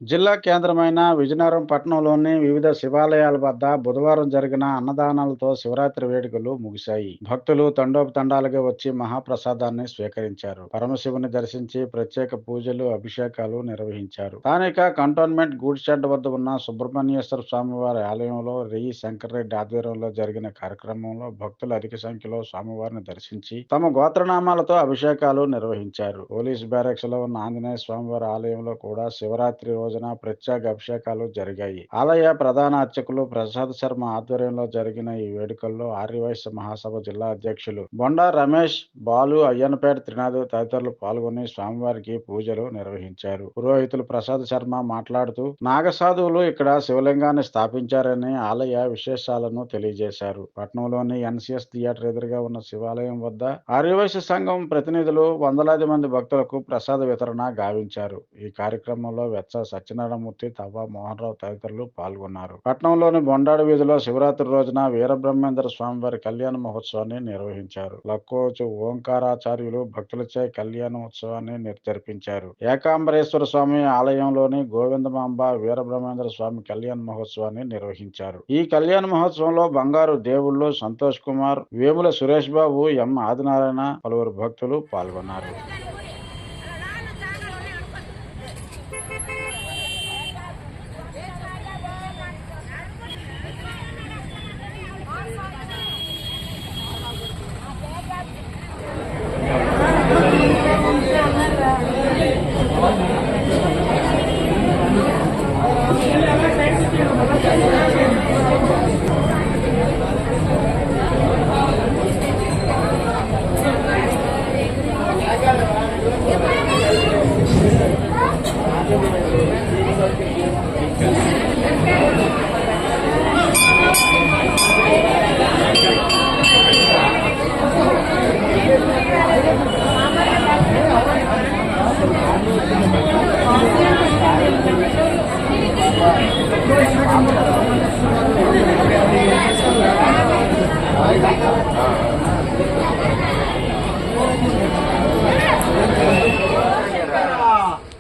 జిల్లా కేంద్రమైన విజయనగరం పట్టణంలోని వివిధ శివాలయాల వద్ద బుధవారం జరిగిన అన్నదానాలతో శివరాత్రి వేడుకలు ముగిశాయి. భక్తులు తండోపతండాలుగా వచ్చి మహాప్రసాదాన్ని స్వీకరించారు. పరమశివుని దర్శించి ప్రత్యేక పూజలు, అభిషేకాలు నిర్వహించారు. స్థానిక కంటోన్మెంట్ గూడ్స్ షెడ్ వద్ద ఉన్న సుబ్రహ్మణ్యేశ్వర స్వామివారి ఆలయంలో రెయ్యి శంకర్రెడ్డి ఆధ్వర్యంలో జరిగిన కార్యక్రమంలో భక్తులు అధిక సంఖ్యలో స్వామివారిని దర్శించి తమ గోత్రనామాలతో అభిషేకాలు నిర్వహించారు. పోలీస్ బ్యారక్స్ లో ఉన్న ఆంజనేయ స్వామివారి ఆలయంలో కూడా శివరాత్రి రోజున ప్రత్యేక అభిషేకాలు జరిగాయి. ఆలయ ప్రధాన అర్చకులు ప్రసాద్ శర్మ ఆధ్వర్యంలో జరిగిన ఈ వేడుకల్లో ఆర్యవైశ్య మహాసభ జిల్లా అధ్యక్షులు బొండా రమేష్, బాలు, అయ్యన్నపేట త్రినాథ్ తదితరులు పాల్గొని స్వామివారికి పూజలు నిర్వహించారు. పురోహితులు ప్రసాద్ శర్మ మాట్లాడుతూ నాగసాధువులు ఇక్కడ శివలింగాన్ని స్థాపించారని, ఆలయ విశేషాలను తెలియజేశారు. పట్నంలోని ఎన్సిఎస్ థియేటర్ ఎదురుగా ఉన్న శివాలయం వద్ద ఆర్యవైశ్య సంఘం ప్రతినిధులు వందలాది మంది భక్తులకు ప్రసాద వితరణ గావించారు. ఈ కార్యక్రమంలో వెచ్చ సత్యనారాయణమూర్తి, తవ్వ మోహన్ రావు తదితరులు పాల్గొన్నారు. పట్నంలోని బొండాడు వీధిలో శివరాత్రి రోజున వీరబ్రహ్మేంద్ర స్వామివారి కళ్యాణ మహోత్సవాన్ని నిర్వహించారు. లక్కోచు ఓంకారాచార్యులు భక్తులచే కళ్యాణ ఉత్సవాన్ని జరిపించారు. ఏకాంబరేశ్వర స్వామి ఆలయంలోని గోవిందమాంబ వీరబ్రహ్మేంద్ర స్వామి కళ్యాణ మహోత్సవాన్ని నిర్వహించారు. ఈ కళ్యాణ మహోత్సవంలో బంగారు దేవుళ్ళు సంతోష్ కుమార్, వేముల సురేష్ బాబు, ఎం ఆదినారాయణ, పలువురు భక్తులు పాల్గొన్నారు.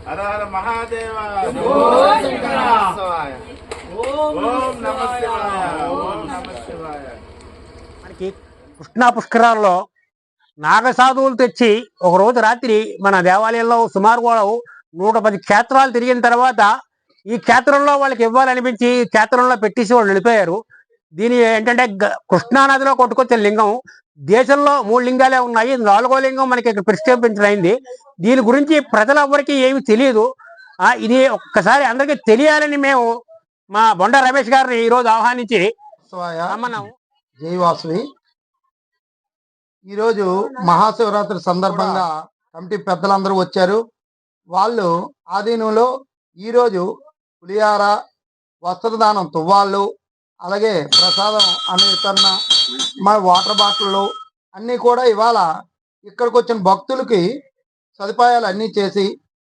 హర హర మహాదేవ. మనకి కృష్ణా పుష్కరాల్లో నాగసాధువులు తెచ్చి ఒక రోజు రాత్రి మన దేవాలయంలో సుమారు కూడా 110 క్షేత్రాలు తిరిగిన తర్వాత ఈ క్షేత్రంలో వాళ్ళకి ఇవ్వాలనిపించి ఈ క్షేత్రంలో పెట్టేసి వాళ్ళు వెళ్ళిపోయారు. దీని ఏంటంటే కృష్ణానదిలో కొట్టుకొచ్చే లింగం. దేశంలో 3 లింగాలే ఉన్నాయి, 4వ లింగం మనకి ఇక్కడ ప్రతిష్ఠించడమైంది. దీని గురించి ప్రజలెవ్వరికి ఏమి తెలియదు. ఇది ఒక్కసారి అందరికీ తెలియాలని మేము మా బొండా రమేష్ గారిని ఈ రోజు ఆహ్వానించి రమ్మన్నాము. జై వాసవి. ఈరోజు మహాశివరాత్రి సందర్భంగా కమిటీ పెద్దలందరూ వచ్చారు. వాళ్ళు ఆధీనంలో ఈరోజు పులిహార, వస్త్రదానం, తువ్వాళ్ళు, అలాగే ప్రసాదం అనే వితరణ, మా వాటర్ బాటిళ్ళు అన్నీ కూడా ఇవాళ ఇక్కడికి వచ్చిన భక్తులకి సదుపాయాలు అన్నీ చేసి,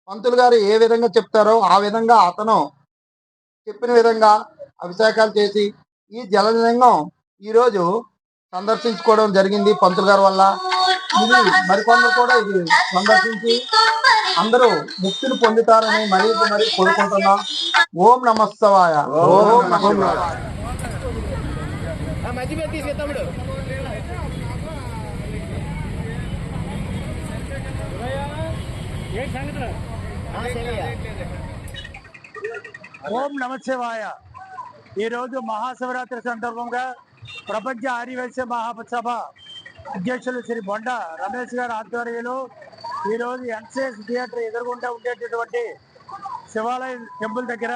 పంతులు గారు ఏ విధంగా చెప్తారో ఆ విధంగా అతను చెప్పిన విధంగా అభిషేకాలు చేసి ఈ జలలింగం ఈరోజు సందర్శించుకోవడం జరిగింది పంతులు గారి వల్ల. ఇది మరికొందరు కూడా ఇది సందర్శించి అందరూ ముక్తిని పొందుతారని మరీ కోరుకుంటున్నాం. ఓం నమః శివాయ. ఓం నమః శివాయ. ఓం నమ శివాయ. ఈరోజు మహాశివరాత్రి సందర్భంగా ప్రపంచ ఆర్యవైశ్య మహాసభ అధ్యక్షులు శ్రీ బొండా రమేష్ గారి ఆధ్వర్యంలో ఈరోజు ఎన్సిఎస్ థియేటర్ ఎదురుగుండా ఉండేటటువంటి శివాలయం టెంపుల్ దగ్గర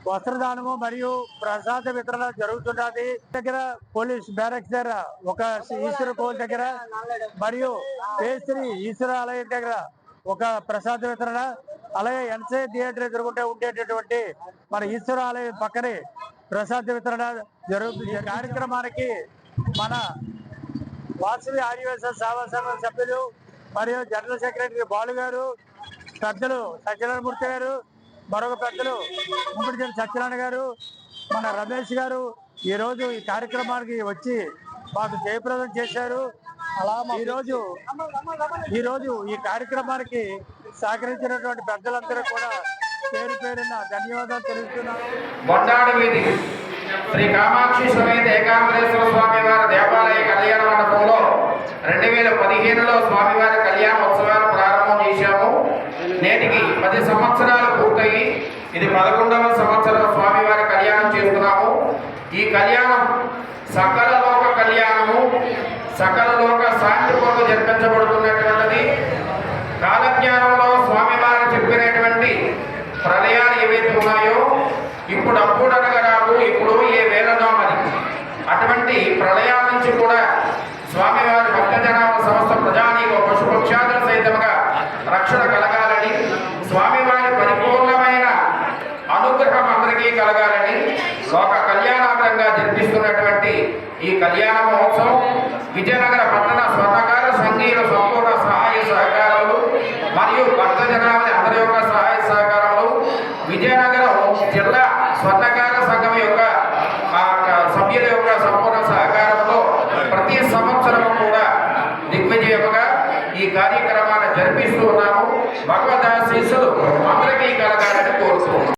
వస్త్రదానము మరియు ప్రసాద వితరణ జరుగుతున్నది. దగ్గర పోలీస్ బ్యారక్స్ దగ్గర ఒక ఈశ్వర కోల్ దగ్గర మరియు పేస్త్రి ఈశ్వర ఆలయం దగ్గర ఒక ప్రసాద వితరణ, అలాగే ఎన్సీ థియేటర్ ఎదురుకుంటే ఉండేటటువంటి మన ఈశ్వర ఆలయం పక్కనే ప్రసాద వితరణ జరుగుతుంది. కార్యక్రమానికి మన వాసవి ఆదివాసీ సేవా సంఘం సభ్యులు మరియు జనరల్ సెక్రటరీ బాలు గారు, పెద్దలు సత్యనారాయణమూర్తి గారు, మరొక పెద్దలు ముమ్మడి సత్యనారాయణ గారు, మన రమేష్ గారు ఈరోజు ఈ కార్యక్రమానికి వచ్చి మాకు జయప్రదం చేశారు. అలా ఈరోజు ఈ కార్యక్రమానికి సహకరించినటువంటి పెద్దలందరూ కూడా పేరు పేరున ధన్యవాదాలు తెలుస్తున్నాను. బొండాడు వీధి శ్రీ కామాక్షి సమేత ఏకాంబరేశ్వర స్వామి వారి దేవాలయ కళ్యాణ మండపంలో 2015లో స్వామివారి కళ్యాణోత్సవాలు ప్రారంభం చేశాము. నేటికి 10 సంవత్సరాలు పూర్తయి ఇది 11వ సంవత్సరం స్వామివారి కళ్యాణం చేస్తున్నాము. ఈ కళ్యాణం సకల లోక కళ్యాణము, సకల లోక శాంతి కొరకు జరిపించబడుతున్నటువంటిది. కాలజ్ఞానంలో స్వామివారు చెప్పినటువంటి ప్రళయాలు ఏవైతే ఉన్నాయో ఇప్పుడు అప్పుడనగా రాదు, ఇప్పుడు ఏ వేళనో మరి అటువంటి ప్రళయాల నుంచి కూడా స్వామివారి భక్తజనాల సమస్త ప్రజానీకం పశుపక్షాదుల సైతముగా రక్షణ కలగాలని, స్వామివారి పరిపూర్ణమైన అనుగ్రహం అందరికీ కలగాలని ఒక కళ్యాణాగ్రంగా జరిపిస్తున్నటువంటి ఈ కళ్యాణ మహోత్సవం విజయనగర పట్టణ స్వర్ణకార సంఘీయుల సంపూర్ణ సహాయ సహకారాలు మరియు భక్తజనాల అందరి యొక్క సహాయ సహకారాలు, విజయనగరం జిల్లా స్వర్ణకార సంఘం యొక్క సభ్యుల యొక్క సంపూర్ణ సహకారంతో ప్రతి సంవత్సరం కూడా దిగ్విజయముగా ఈ కార్యక్రమాన్ని జరిపిస్తూ ఉన్నాము. భగవద్ ఆశీస్సులు అందరికీ కలగాలని కోరుతున్నాము.